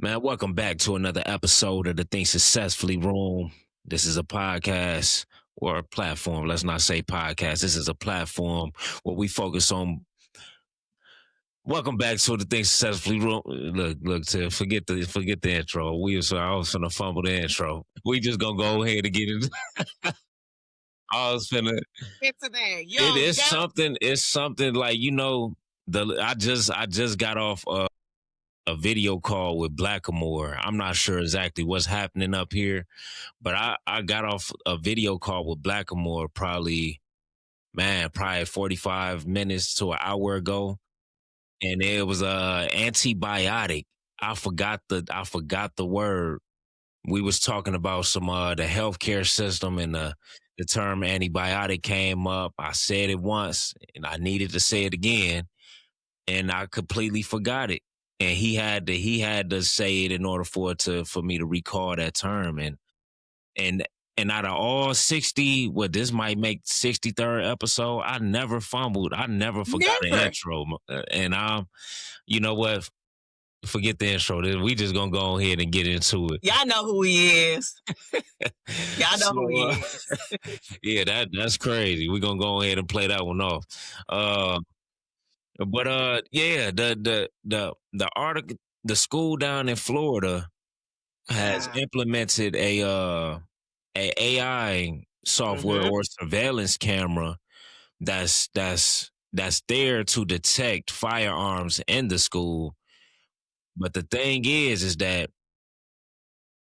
Man, welcome back to another episode of the Think Successfully Room. This is a podcast or a platform. Let's not say podcast. This is a platform where we focus on. Welcome back to the Think Successfully Room. Look, to forget the intro. I was gonna fumble the intro. We just gonna go ahead and get it. I was finna. It's today. It is something. It's something like I just got off a video call with Blackamore. I'm not sure exactly what's happening up here, but I got off a video call with Blackamore probably 45 minutes to an hour ago, and it was a antibiotic. I forgot the word. We was talking about some the healthcare system, and the term antibiotic came up. I said it once and I needed to say it again, and I completely forgot it. And he had to say it in order for me to recall that term. And out of all 60, this might make 63rd episode, I never fumbled. I never forgot an intro. And you know what? Forget the intro. We just gonna go ahead and get into it. Y'all know who he is. Y'all know who he is. Yeah, that's crazy. We're gonna go ahead and play that one off. But yeah, the article, the school down in Florida has implemented a AI software or surveillance camera that's there to detect firearms in the school. But the thing is that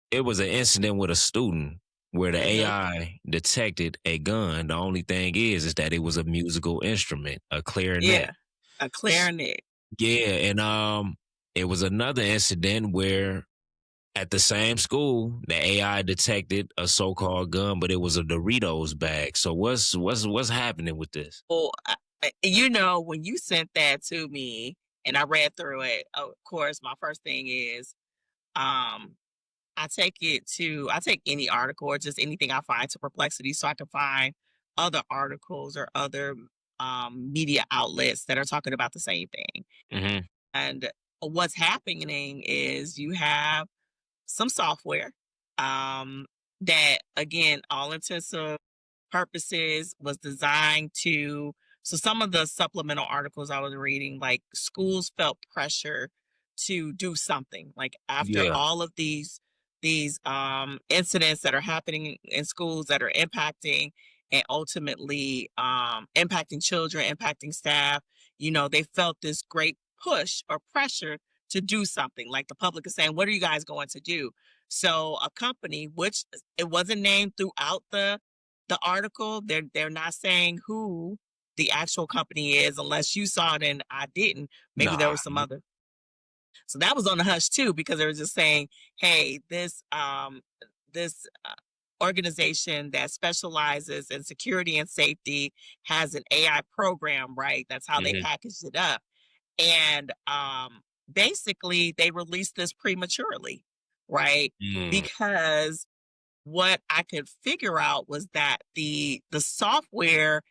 it was an incident with a student where the AI detected a gun. The only thing is that it was a musical instrument, a clarinet. Yeah, a clarinet. Yeah, and it was another incident where at the same school, the AI detected a so-called gun, but it was a Doritos bag. So what's happening with this? Well, when you sent that to me and I read through it, of course, my first thing is, I take any article or just anything I find to Perplexity so I can find other articles or other media outlets that are talking about the same thing. Mm-hmm. And what's happening is you have some software that, again, all intents and purposes was designed to. So some of the supplemental articles I was reading, like schools felt pressure to do something. Like after all of these incidents that are happening in schools that are impacting and ultimately impacting children, impacting staff, they felt this great push or pressure to do something. Like the public is saying, what are you guys going to do? So a company, which it wasn't named throughout the article, they're not saying who the actual company is unless you saw it and I didn't. Maybe there was some other. So that was on the hush too, because they were just saying, hey, this organization that specializes in security and safety has an AI program, right? That's how they packaged it up. And basically they released this prematurely, right? Because what I could figure out was that the software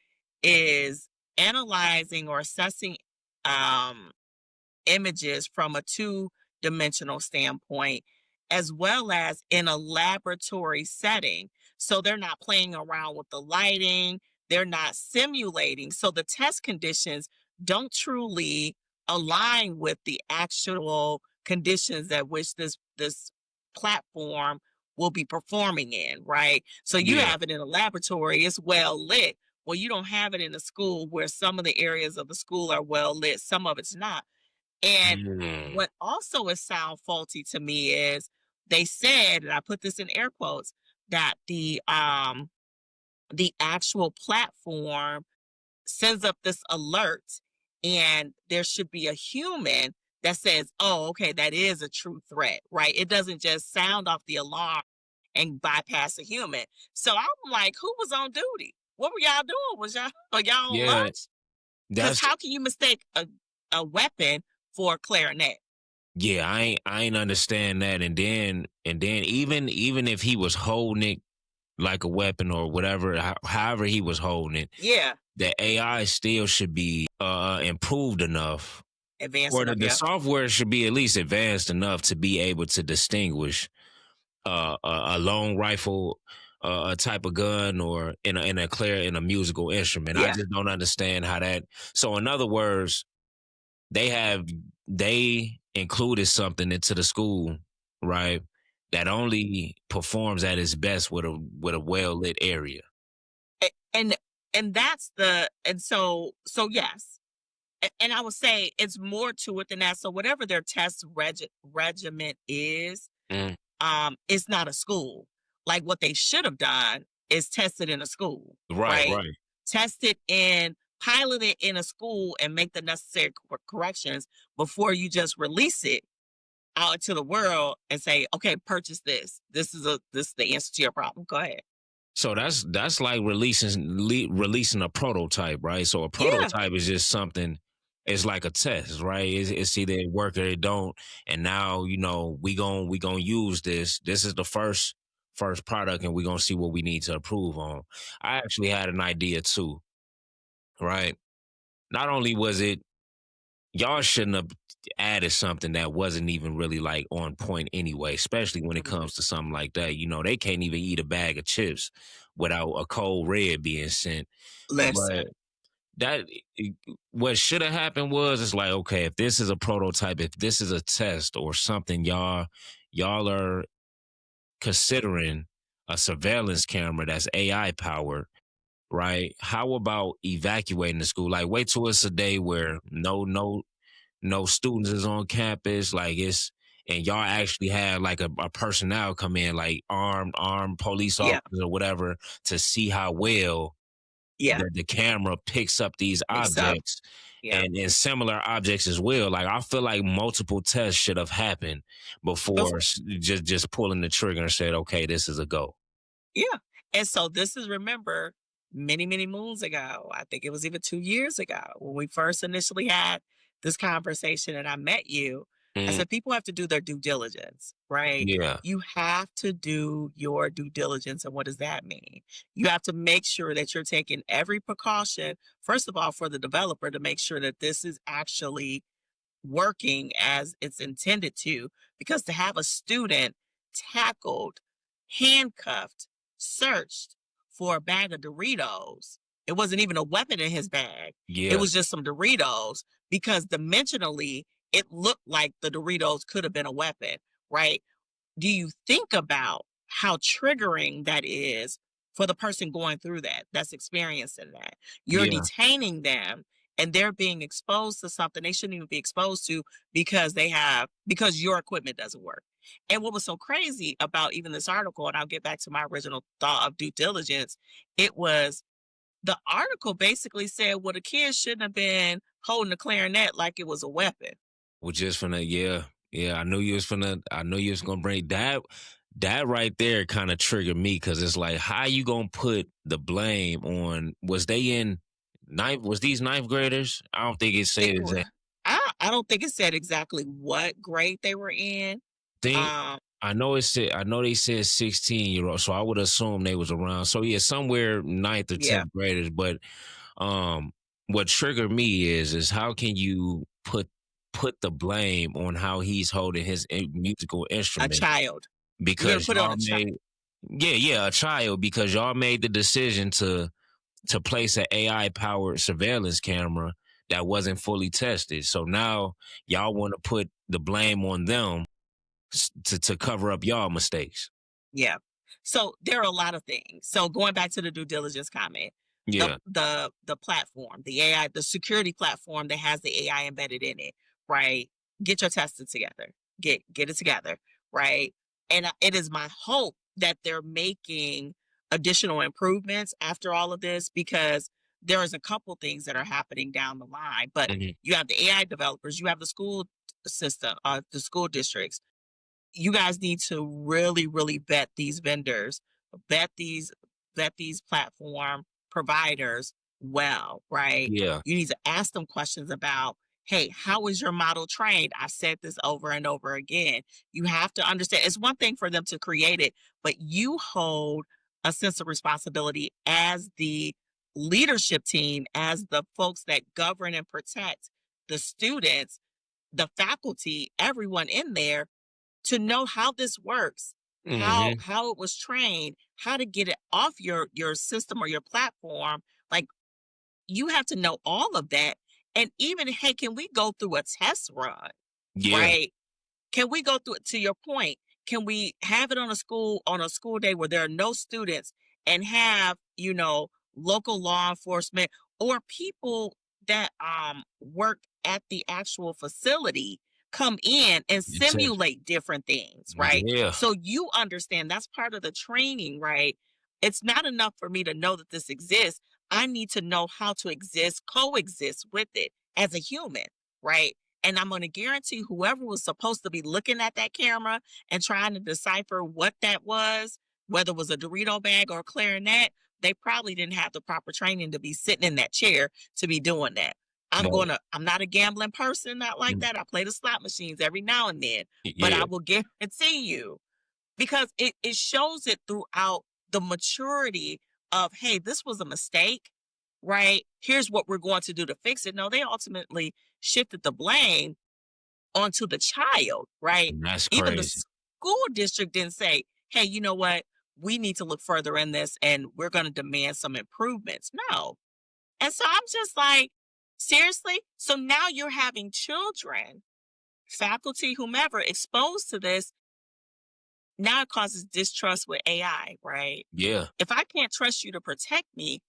is analyzing or assessing images from a two-dimensional standpoint, as well as in a laboratory setting. So they're not playing around with the lighting, they're not simulating. So the test conditions don't truly align with the actual conditions at which this platform will be performing in, right? So you have it in a laboratory, it's well lit. Well, you don't have it in a school where some of the areas of the school are well lit, some of it's not. And what also is sound faulty to me is they said, and I put this in air quotes, that the actual platform sends up this alert and there should be a human that says, oh, okay, that is a true threat, right? It doesn't just sound off the alarm and bypass a human. So I'm like, who was on duty? What were y'all doing? Are y'all on lunch? Because how can you mistake a weapon for a clarinet? Yeah, I ain't understand that. And then even if he was holding it like a weapon or whatever, however he was holding it, yeah, the AI still should be improved enough Advanced Or enough, the yeah. software should be at least advanced enough to be able to distinguish a long rifle, a type of gun, or in a musical instrument. I Yeah. just don't understand how that. So in other words, they have they included something into the school, right? That only performs at its best with a well lit area. A- and that's the and so yes. And I would say it's more to it than that. So whatever their test regiment is, Mm. it's not a school. Like what they should have done is tested in a school, Right, right? right. Test it in, pilot it in a school and make the necessary corrections before you just release it out into the world and say, okay, purchase this. This is the answer to your problem. Go ahead. So that's like releasing a prototype, right? So a Yeah. prototype is just something. It's like a test, right? It's either it work or it don't. And now we gonna use this. This is the first product, and we gonna see what we need to improve on. I actually had an idea too, right? Not only was it y'all shouldn't have added something that wasn't even really like on point anyway, especially when it Mhm. comes to something like that. They can't even eat a bag of chips without a cold red being sent. Listen. But that what should have happened was it's like, okay, if this is a prototype, if this is a test or something y'all are considering a surveillance camera that's AI powered, right? How about evacuating the school? Like wait till it's a day where no students is on campus, like it's and y'all actually have like a personnel come in, like armed police Yeah. officers or whatever, to see how well Yeah. the camera picks up these Mixed up. objects Yeah. and similar objects as well. Like I feel like multiple tests should have happened before just pulling the trigger and said, okay, this is a go. Yeah. And so this is, remember, many, many moons ago. I think it was even 2 years ago when we first initially had this conversation and I met you. I Mm, said, people have to do their due diligence, right? yeah, You have to do your due diligence. And what does that mean? You have to make sure that you're taking every precaution, first of all, for the developer to make sure that this is actually working as it's intended to, because to have a student tackled, handcuffed, searched for a bag of Doritos, it wasn't even a weapon in his bag. It yeah, was just some Doritos because dimensionally it looked like the Doritos could have been a weapon, right? Do you think about how triggering that is for the person going through that's experiencing that? You're yeah, detaining them and they're being exposed to something they shouldn't even be exposed to because your equipment doesn't work. And what was so crazy about even this article, and I'll get back to my original thought of due diligence, it was the article basically said, well, the kids shouldn't have been holding the clarinet like it was a weapon. we're just finna, yeah, yeah. I knew you was gonna bring that. That right there kind of triggered me because it's like, how you gonna put the blame on? Was they in ninth? Was these ninth graders? I don't think it It said wa exact. I don't think it said exactly what grade they were in. Think Um, I know it said. I know they said 16-year-old, so I would assume they was around. So yeah, somewhere ninth or yeah, 10th graders. But um, what triggered me is how can you put the blame on how he's holding his musical a instrument child. You're gonna because put it on y'all a child. made a child because y'all made the decision to place an AI powered surveillance camera that wasn't fully tested. So now y'all want to put the blame on them to cover up y'all mistakes. Yeah. So there are a lot of things. So going back to the due diligence comment, Yeah, the platform, the AI, the security platform that has the AI embedded in it, right? Get your testing together. Get it together, right? And it is my hope that they're making additional improvements after all of this because there is a couple things that are happening down the line. But mhm, you have the AI developers, you have the school system, the school districts, you guys need to really, really vet these vendors, vet these, vet these platform providers well, right? yeah, You need to ask them questions about, hey, how is your model trained? I've said this over and over again. You have to understand it's one thing for them to create it, but you hold a sense of responsibility as the leadership team, as the folks that govern and protect the students the faculty, everyone in there, to know how this works, Hmm. how it was trained, how to get it off your system or your platform. Like, you have to know all of that. And even, hey, can we go through a test run? Yeah. Right? Can we go through it, to your point? Can we have it on a school day where there are no students, and have, local law enforcement or people that work at the actual facility come in and You test. simulate different things, right? Yeah. So you understand that's part of the training, right? It's not enough for me to know that this exists. I need to know how to coexist with it as a human, right? And I'm going to guarantee whoever was supposed to be looking at that camera and trying to decipher what that was, whether it was a Dorito bag or a clarinet, they probably didn't have the proper training to be sitting in that chair to be doing that. Right. I'm not a gambling person, not like Mm. that. I play the slot machines every now and then, but Yeah. I will guarantee you, because it shows it throughout the maturity of, hey, this was a mistake, right? Here's what we're going to do to fix it. No, they ultimately shifted the blame onto the child, right? That's Even the crazy. school district didn't say, hey, you know what? We need to look further in this and we're going to demand some improvements. No. And so I'm just like, seriously? So now you're having children, faculty, whomever, exposed to this. Now it causes distrust with AI, right? Yeah. If I can't trust you to protect me,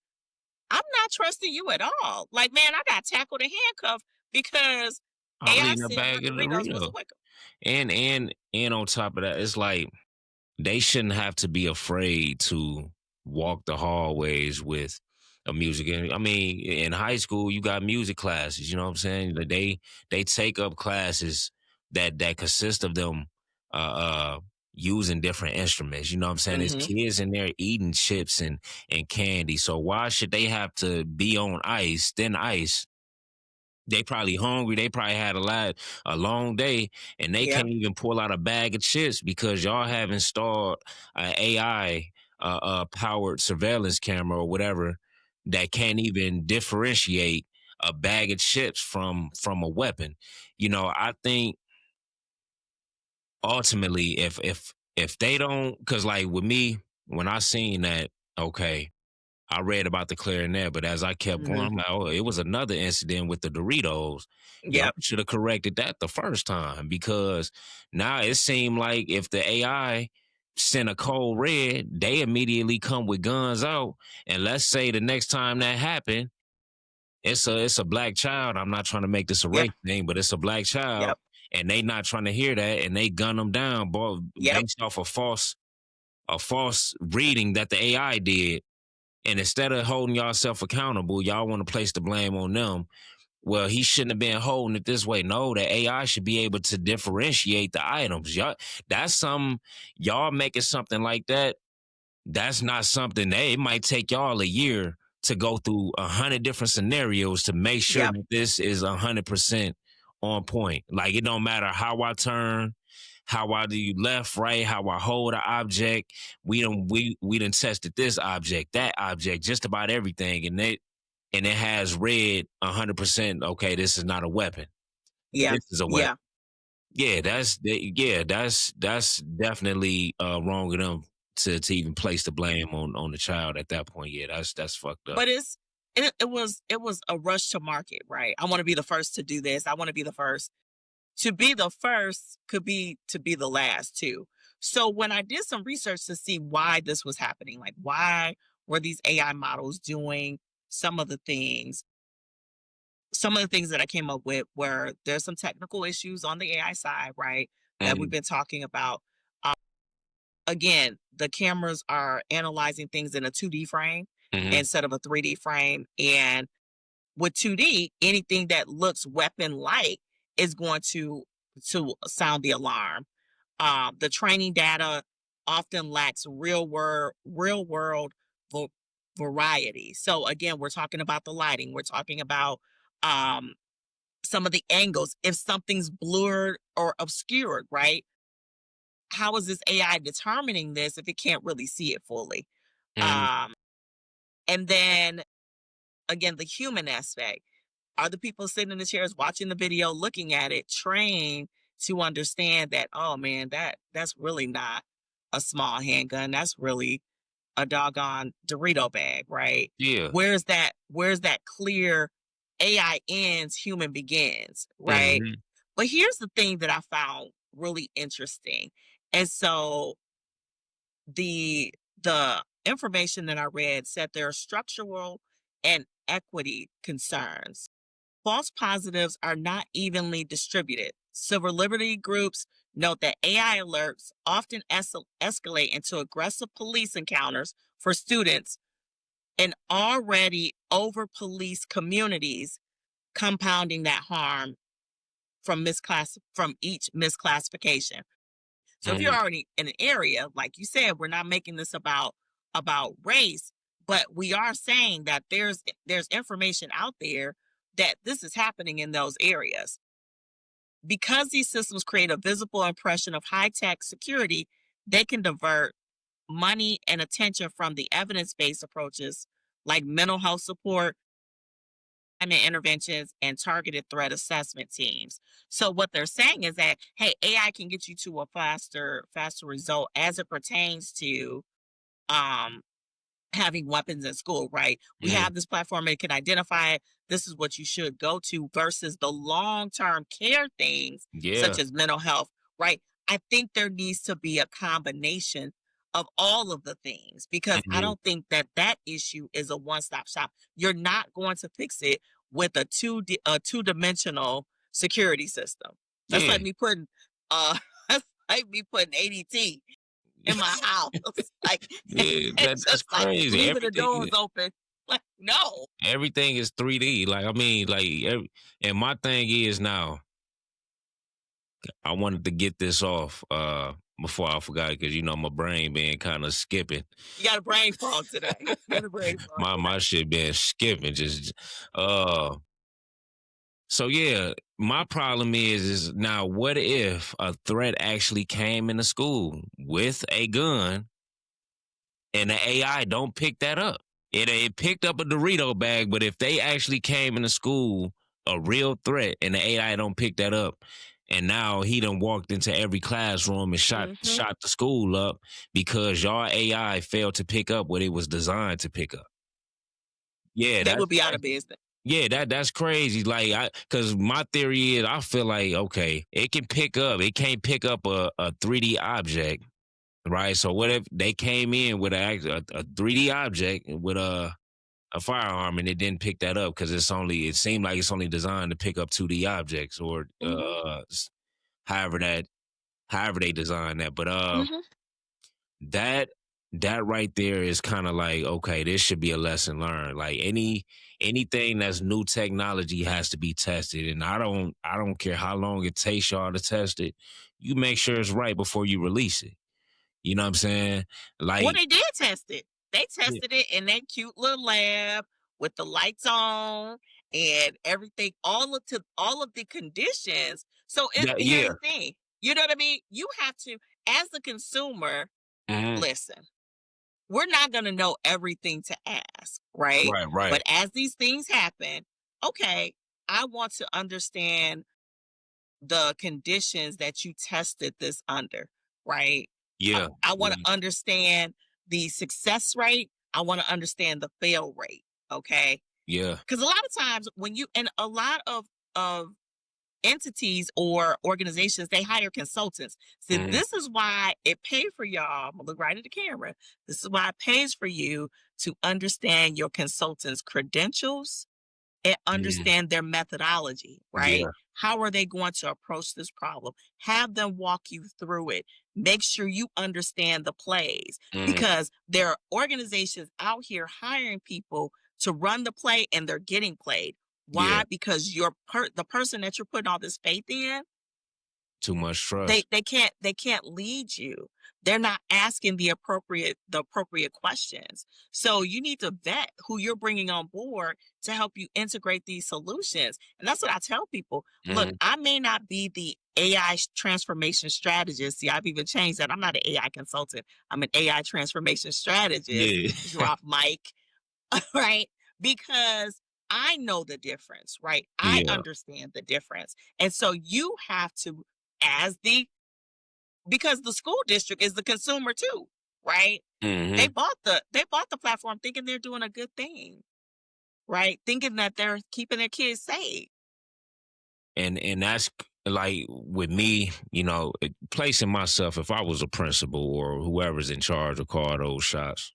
I'm not trusting you at all. Like, man, I got tackled and handcuffed because I was AI eating a said my bag of Doritos was Doritos. quicker. And on top of that, it's like they shouldn't have to be afraid to walk the hallways with a music. I mean, in high school, you got music classes. You know what I'm saying? That they take up classes that consist of them uh, uh using different instruments. You know what I'm saying? There's Hmm. kids in there eating chips and candy. So why should they have to be on ice, thin ice? They probably hungry. They probably had a long day, and they Yep. can't even pull out a bag of chips because y'all have installed an AI powered surveillance camera or whatever that can't even differentiate a bag of chips from a weapon. I think ultimately, if they don't, because like with me, when I seen that, okay, I read about the clarinet, but as I kept going, Hmm. I'm like, oh, it was another incident with the Doritos. Y'all Yep. should have corrected that the first time because now it seemed like if the AI sent a code red, they immediately come with guns out. And let's say the next time that happened, it's a black child. I'm not trying to make this a Yep. race thing, but it's a black child, Yep. and they not trying to hear that, and they gun them down, boy, Yep. based off a false reading that the AI did, and instead of holding yourself accountable, y'all want to place the blame on them. Well, he shouldn't have been holding it this way. No, the AI should be able to differentiate the items. That's some y'all making something like that. That's not something that it might take y'all a year to go through 100 different scenarios to make sure Yep. that this is 100% on point. Like it don't matter how I turn, how I do left, right, how I hold an object. We done tested this object, that object, just about everything, and it has read 100%. Okay, this is not a weapon. Yeah. This is a weapon. Yeah. Yeah, that's definitely wrong of them to even place the blame on the child at that point. Yeah, that's fucked up. But it was a rush to market, right? I want to be the first to do this. I want to be the first. To be the first could be to be the last too. So when I did some research to see why this was happening, like why were these AI models doing some of the things, some of the things that I came up with were, there's some technical issues on the AI side, right? That we've Mm-hmm. been talking about. Um, Again, the cameras are analyzing things in a 2D frame Mm-hmm. instead of a 3D frame. And with 2D, anything that looks weapon like is going to sound the alarm. The training data often lacks real world vo- variety. So again, we're talking about the lighting. We're talking about um, some of the angles. If something's blurred or obscured, right? How is this AI determining this if it can't really see it fully? Mm-hmm. Um, and then again, the human aspect. Are the people sitting in the chairs watching the video, looking at it, trained to understand that, oh man, that's really not a small handgun. That's really a doggone Dorito bag, right? Yeah. Where's that clear AI ends, human begins, right? Mhm. But here's the thing that I found really interesting. And so the information that I read said there are structural and equity concerns. False positives are not evenly distributed. Civil liberty groups note that AI alerts often escalate into aggressive police encounters for students in already over policed communities, compounding that harm from each misclassification. So if you're Mhm. already in an area, like you said, we're not making this about race, but we are saying that there's information out there that this is happening in those areas. Because these systems create a visible impression of high-tech security, they can divert money and attention from the evidence-based approaches like mental health support, climate interventions, and targeted threat assessment teams. So what they're saying is that, hey, AI can get you to a faster result as it pertains to um having weapons in school, right? We Mhm. have this platform that can identify it. This is what you should go to versus the long term care things, such Yeah. as mental health, right? I think there needs to be a combination of all of the things because I Mhm. don't think that that issue is a one stop shop. You're not going to fix it with a two dimensional security system. That's Yeah. like me putting that's like me putting ADT in my house. Like, Yeah, it's that's just like crazy. leaving the doors open. Like, no. Everything is 3D. Like, I mean, like, and my thing is now, I wanted to get this off before I forgot because my brain been kind of skipping. You got a brain fog today. You got a brain fog My today. shit been skipping. Just so yeah, my problem is now what if a threat actually came into school with a gun and the AI don't pick that up? It picked up a Dorito bag, but if they actually came into school a real threat and the AI don't pick that up, and now he done walked into every classroom and shot Hmm. shot the school up because y'all AI failed to pick up what it was designed to pick up. Yeah, They that's would be out of business. yeah, that's crazy. Like, because my theory is, I feel like okay, it can't pick up a 3D object, right? So what if they came in with a 3D object with a firearm and it didn't pick that up because it seemed like it's only designed to pick up 2D objects or Hmm. however however they design that. But Hmm. that that right there is kind of like okay, this should be a lesson learned. Like anything that's new technology has to be tested, and I don't care how long it takes y'all to test it. You make sure it's right before you release it. You know what I'm saying? Well, Like they did test it. They yeah, tested it in that cute little lab with the lights on and everything, all of the conditions. So here's yeah, the thing. You know what I mean? You have to, as a consumer, mhm, listen. We're not going to know everything to ask, right? right, But right, as these things happen, okay, I want to understand the conditions that you tested this under, right? yeah, I want yeah, to understand the success rate. I want to understand the fail rate, okay? yeah, Because a lot of times when you and a lot of entities or organizations, they hire consultants. So mhm, this is why it pays for y'all. I'm gonna look right at the camera. This is why it pays for you to understand your consultant's credentials and mhm, understand their methodology, right? yeah, How are they going to approach this problem? Have them walk you through it. Make sure you understand the plays mhm, because there are organizations out here hiring people to run the play and they're getting played. yeah. Why? Because the person that you're putting all this faith in, Too much they trust. they can't they can't lead you. They're not asking the appropriate questions. So you need to vet who you're bringing on board to help you integrate these solutions. And that's what I tell people. Look, Mhm, I may not be the AI transformation strategist. See, I've even changed that. I'm not an AI consultant. I'm an AI transformation strategist. yeah, Drop mic, right? Because I know the difference, right? I Yeah. understand the difference. And so you have to, as the, because the school district is the consumer too, right? Hmm. They bought the platform thinking they're doing a good thing, right? Thinking that they're keeping their kids safe. And that's like with me, placing myself, if I was a principal or whoever's in charge of call those shots.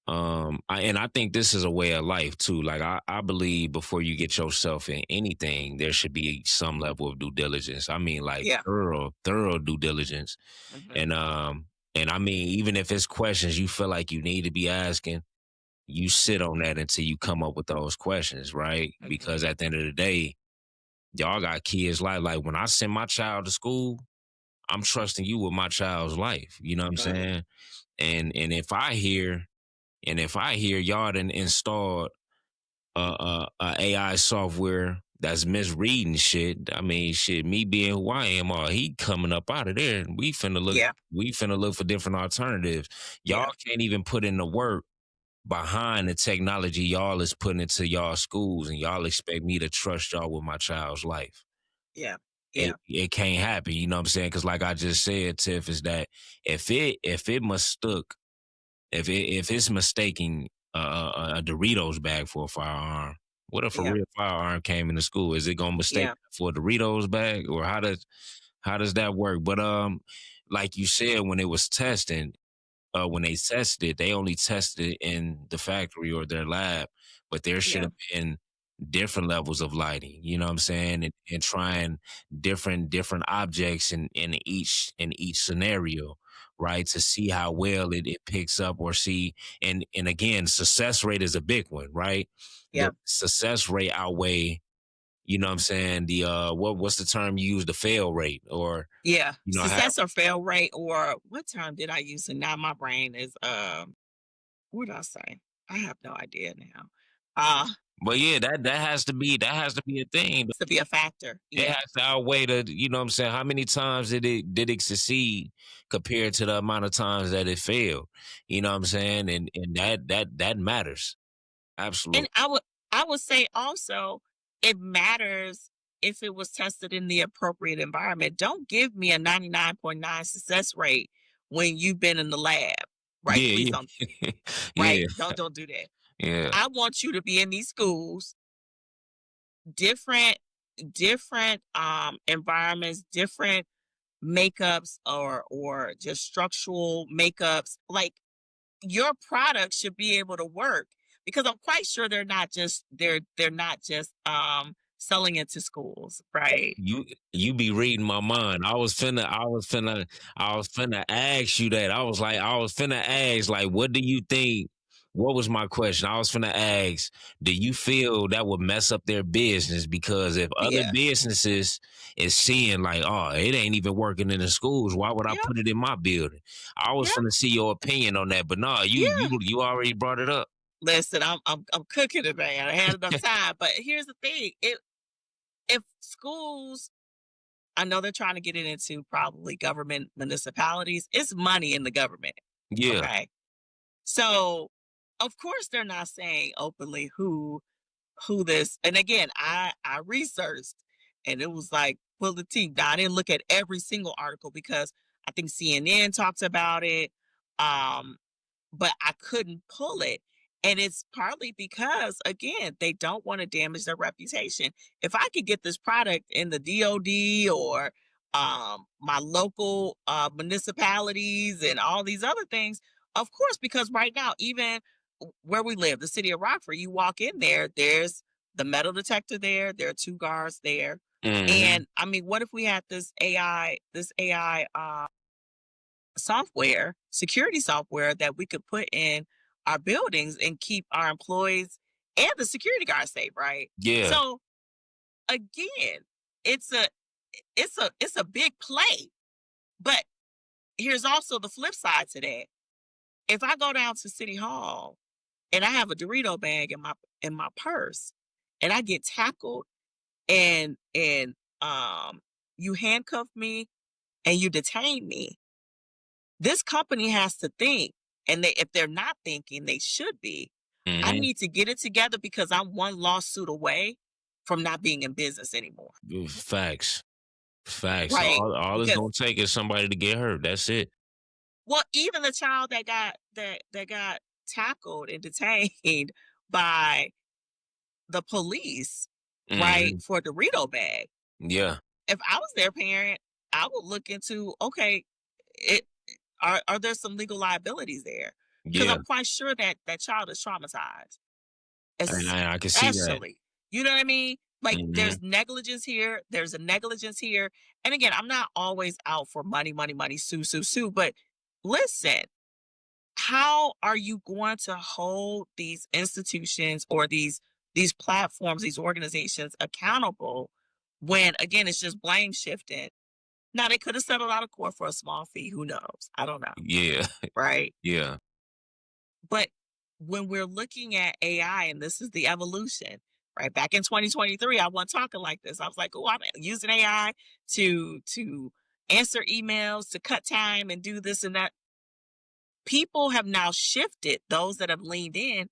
I think this is a way of life too. Like I believe before you get yourself in anything, there should be some level of due diligence. I mean, like Yeah. thorough due diligence. Hmm. And I mean, even if it's questions you feel like you need to be asking, you sit on that until you come up with those questions, right? Because Hmm. at the end of the day, y'all got kids like when I send my child to school, I'm trusting you with my child's life. You know what I'm Right. saying? And if I hear y'all done installed AI software that's misreading shit, I mean, shit, me being who I am, he coming up out of there, and Yeah. we finna look for different alternatives. Y'all Yeah. can't even put in the work behind the technology y'all is putting into y'all schools, and y'all expect me to trust y'all with my child's life. Yeah. Yeah. It can't happen, you know what I'm saying? Because like I just said, Tiff, is that if it mistook if it's mistaking a Doritos bag for a firearm, what if a Yeah. real firearm came into school? Is it gonna mistake Yeah. for a Doritos bag, or how does that work? But like you said, when they tested it, they only tested it in the factory or their lab, but there should Yeah. have been different levels of lighting, you know what I'm saying? And trying different objects in each scenario, right? To see how well it picks up or see and again, success rate is a big one, right? The Yeah. success rate outweigh, you know what I'm saying, the what's the term you use, the fail rate, or Yeah. how. Success or fail rate, or what term did I use? And now my brain is what did I say? I have no idea now. But yeah, that has to be a thing. To be a factor. It Yeah. has to outweigh you know what I'm saying? How many times did it succeed compared to the amount of times that it failed? You know what I'm saying? And that matters. And Absolutely. I would say also it matters if it was tested in the appropriate environment. Don't give me a 99.9 success rate when you've been in the lab. Right? Please Yeah, don't do that. yeah. Right? Yeah, Don't do that. yeah. I want you to be in these schools, different environments, different makeups, or just structural makeups. Like, your product should be able to work, because I'm quite sure they're not just selling it to schools, right? You be reading my mind. I was finna ask you that. I was finna ask, like, what do you think? What was my question? I was finna ask, do you feel that would mess up their business? Because if other Yeah. businesses is seeing like, oh, it ain't even working in the schools, why would I Yeah. put it in my building? I was Yeah. finna see your opinion on that, but no, you Yeah. you you already brought it up. Listen, I'm cooking it, man. I had enough time, but here's the thing: if schools, I know they're trying to get it into probably government municipalities. It's money in the government. Yeah, Okay, so of course they're not saying openly who this. And again, I researched, and it was like pull the teeth. Now, I didn't look at every single article because I think CNN talks about it. Um, but I couldn't pull it. And it's partly because, again, they don't want to damage their reputation. If I could get this product in the DOD, or my local municipalities and all these other things, of course, because right now, even where we live, the city of Rockford, you walk in there, there's the metal detector there are two guards there. hmm, And I mean, what if we had this AI software, security software, that we could put in our buildings and keep our employees and the security guards safe, right? yeah, So again, it's a big play. But here's also the flip side to that. If I go down to City Hall and I have a Dorito bag in my purse, and I get tackled, and you handcuff me and you detain me, this company has to think, and if they're not thinking, they should be. I Hmm. need to get it together because I'm one lawsuit away from not being in business anymore. Facts. Facts. Right. All it's Because gonna take is somebody to get hurt. That's it. well, even the child that got tackled and detained by the police, right, Hmm. for the Dorito bag. Yeah. If I was their parent, I would look into, okay, it are there some legal liabilities there? Because Yeah. I'm quite sure that that child is traumatized, And I can see that. especially. You know what I mean? Like Hmm. there's negligence here, there's a negligence here. And again, I'm not always out for money, money, money, sue, sue, sue. But listen, how are you going to hold these institutions or these platforms, these organizations accountable when again it's just blame shifting? Now they could have settled out of court for a small fee. Who knows? I don't know. Yeah. Right. Yeah. But when we're looking at AI, and this is the evolution, right? Back in 2023, I wasn't talking like this. I was like, oh, I'm using AI to answer emails, to cut time and do this and that. People have now shifted, those that have leaned in,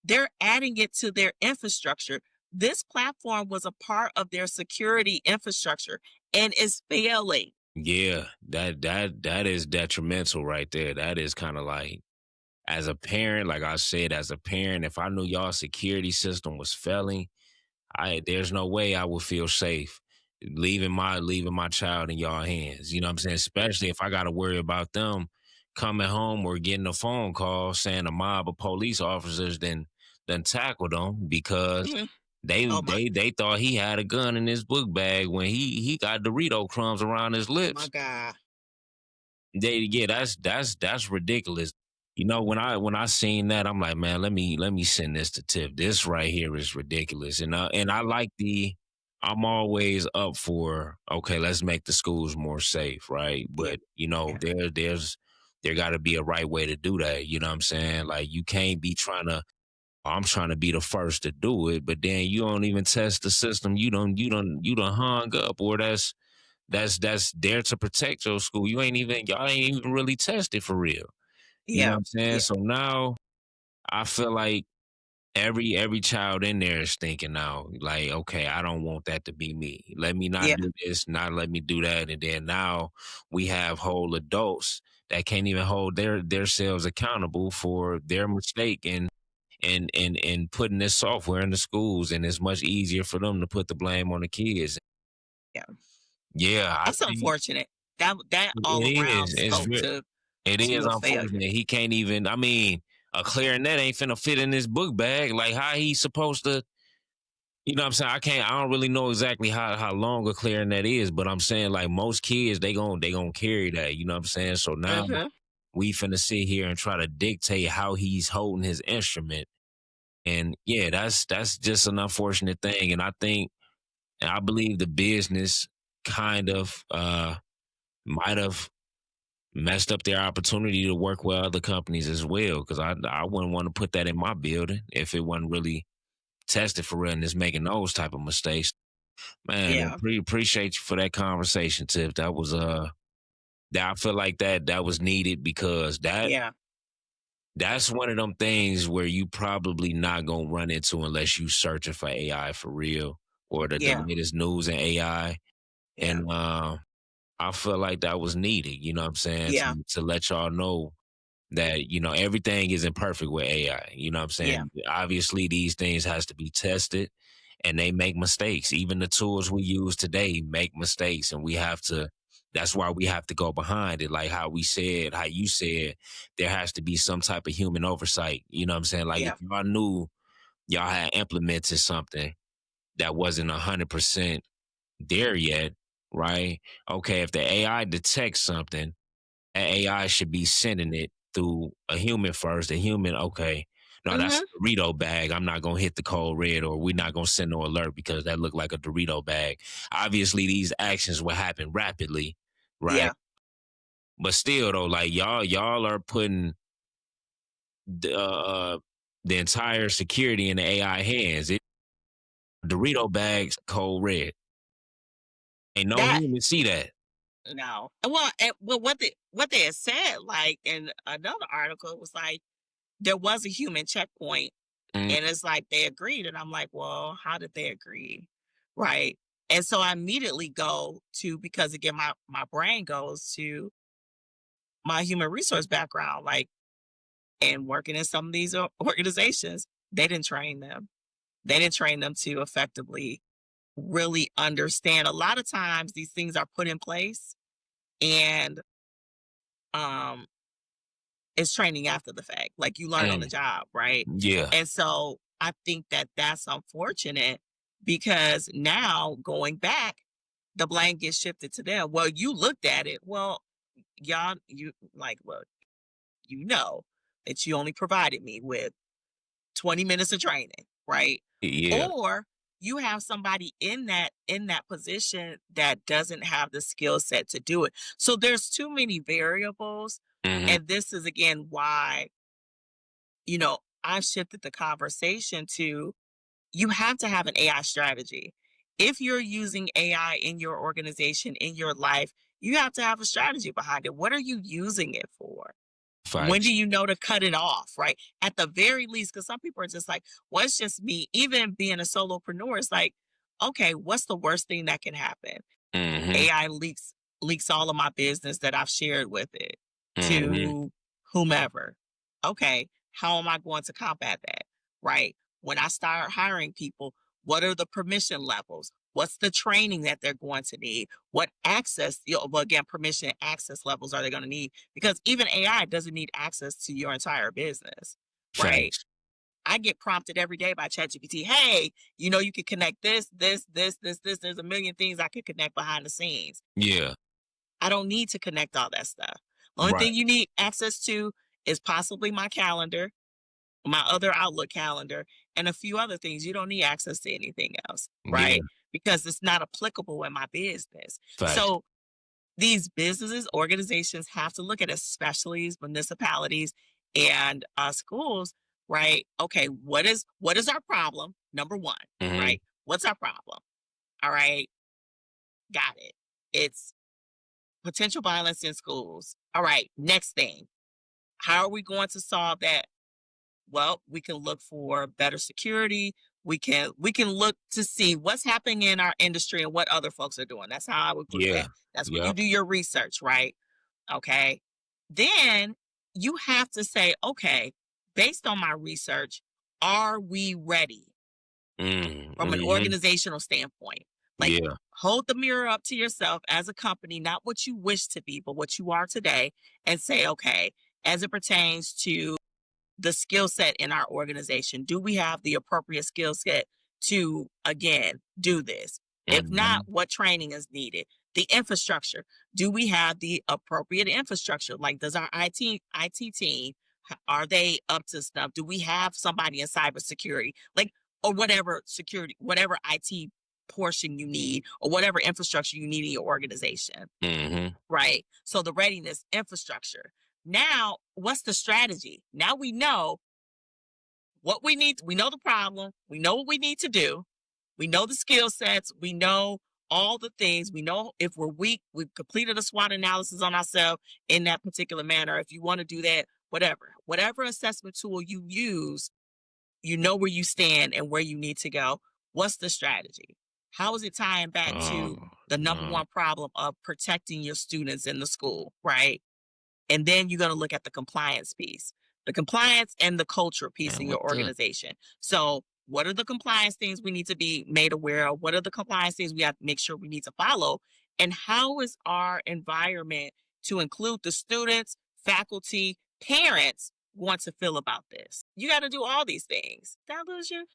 they're adding it to their infrastructure. This platform was a part of their security infrastructure and is failing. Yeah. That is detrimental right there. That is kind of like, as a parent, like I said, as a parent, if I knew y'all security system was failing, I there's no way I would feel safe leaving my child in y'all hands. You know what I'm saying? Especially if I gotta worry about them coming home or getting a phone call saying a mob of police officers then tackled them because Mhm. they Oh my, they they thought he had a gun in his book bag when he got Dorito crumbs around his oh my lips. God. Yeah, that's ridiculous. You know, when I seen that, I'm like, man, let me send this to Tiff. This right here is ridiculous. And I like I'm always up for, okay, let's make the schools more safe, right? Yeah. But you know, Yeah. there gotta be a right way to do that. You know what I'm saying? Like you can't be I'm trying to be the first to do it, but then you don't even test the system. You don't hung up, or that's there to protect your school. Y'all ain't even really tested for real. You know what Yeah. I'm saying? Yeah. So now I feel like every child in there is thinking now, like, okay, I don't want that to be me. Let me not Yeah. do this, not let me do that. And then now we have whole adults that can't even hold their selves accountable for their mistake and putting this software in the schools, and it's much easier for them to put the blame on the kids. Yeah. Yeah, I That's think unfortunate. That all it around is. spoke It is to a failure. unfortunate. He can't even. I mean, a clarinet ain't finna fit in his book bag. Like how he supposed to? You know what I'm saying? I can't. I don't really know exactly how long a clarinet is, but I'm saying like most kids, they gonna carry that. You know what I'm saying? So now Mhm. we finna sit here and try to dictate how he's holding his instrument. And yeah, that's just an unfortunate thing. And I believe the business kind of might have messed up their opportunity to work with other companies as well. Because I wouldn't want to put that in my building if it wasn't really tested for real and is making those type of mistakes. Man, Yeah. appreciate you for that conversation, Tiff. That was that I feel like that was needed because Yeah. that's one of them things where you probably not gonna run into unless you searching for AI for real or the Yeah. latest news in AI. Yeah. And I feel like that was needed, you know what I'm saying, Yeah. to let y'all know that everything isn't perfect with AI. You know what I'm Yeah. saying? Obviously, these things has to be tested, and they make mistakes. Even the tools we use today make mistakes, and we have to. That's why we have to go behind it, like how you said, there has to be some type of human oversight. You know what I'm saying? Like if Yeah. y'all knew y'all had implemented something that wasn't 100% there yet, right? Okay, if the AI detects something, AI should be sending it through a human first. A human, okay, no, that's Mhm. a Dorito bag. I'm not gonna hit the code red, or we're not gonna send no alert because that looked like a Dorito bag. Obviously, these actions will happen rapidly, right? Yeah. But still, though, like y'all are putting the entire security in the AI hands. Dorito bags code red. Ain't no That human see that. no. Well, what they had said, like in another article, was like there was a human checkpoint Mm, And it's like they agreed. And I'm like, well, how did they agree? Right. And so I immediately go to, because again, my brain goes to my human resource background, like, and working in some of these organizations, they didn't train them. They didn't train them to effectively really understand. A lot of times these things are put in place and um it's training after the fact. Like you learn on the mm, job, right? yeah. And so I think that that's unfortunate because now going back, the blame gets shifted to them. Well, you looked at it. Well, y'all, you like, well, you know that you only provided me with 20 minutes of training, right? Yeah. Or you have somebody in that position that doesn't have the skill set to do it. So there's too many variables, Mhm. and this is again why, I've shifted the conversation to, you have to have an AI strategy. If you're using AI in your organization, in your life, you have to have a strategy behind it. What are you using it for? When do Facts. you know to cut it off, right? At the very least, because some people are just like, well, it's just me. Even being a solopreneur, it's like, okay, what's the worst thing that can happen? Mhm. AI leaks all of my business that I've shared with it Mhm. to whomever. Okay, how am I going to combat that? Right? When I start hiring people, what are the permission levels? What's the training that they're going to need? What access, well, again, permission access levels are they going to need? Because even AI doesn't need access to your entire business, right? Facts. I get prompted every day by ChatGPT. Hey, you can connect this. There's a million things I could connect behind the scenes. Yeah. I don't need to connect all that stuff. The only Right. thing you need access to is possibly my calendar, my other Outlook calendar, and a few other things. You don't need access to anything else, Yeah. right? Because it's not applicable in my business. Facts. So these businesses, organizations have to look at, especially municipalities and schools, right? Okay, what is our problem? Number one, Mhm. right? What's our problem? All right, got it. It's potential violence in schools. All right, next thing. How are we going to solve that? Well, we can look for better security. We can look to see what's happening in our industry and what other folks are doing. That's how I would group Yeah. that. That's when you Yep. do your research, right? Okay. Then you have to say, okay, based on my research, are we ready Mm. from an Mhm. organizational standpoint? Like, Yeah. hold the mirror up to yourself as a company, not what you wish to be, but what you are today, and say, okay, as it pertains to the skill set in our organization, do we have the appropriate skill set to, again, do this? If not, Mhm. what training is needed? The infrastructure, do we have the appropriate infrastructure? Like, does our IT team, are they up to stuff? Do we have somebody in cybersecurity, like, or whatever security, whatever IT portion you need, or whatever infrastructure you need in your organization? Mhm. Right. So the readiness infrastructure. Now, what's the strategy? Now we know what we need. We know the problem. We know what we need to do. We know the skill sets. We know all the things. We know if we're weak, we've completed a SWOT analysis on ourselves in that particular manner. If you want to do that, whatever assessment tool you use, you know where you stand and where you need to go. What's the strategy? How is it tying back Oh, to the number no. one problem of protecting your students in the school, right? And then you're going to look at the compliance piece, the compliance and the culture piece Man, in what your the organization. So, what are the compliance things we need to be made aware of? What are the compliance things we have to make sure we need to follow? And how is our environment to include the students, faculty, parents want to feel about this? You got to do all these things. Did I lose you?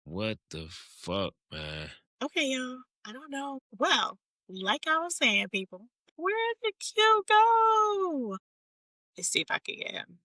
what the fuck, man? Okay, y'all. I don't know. Well, like I was saying, people, where did Q go? Let's see if I can get him.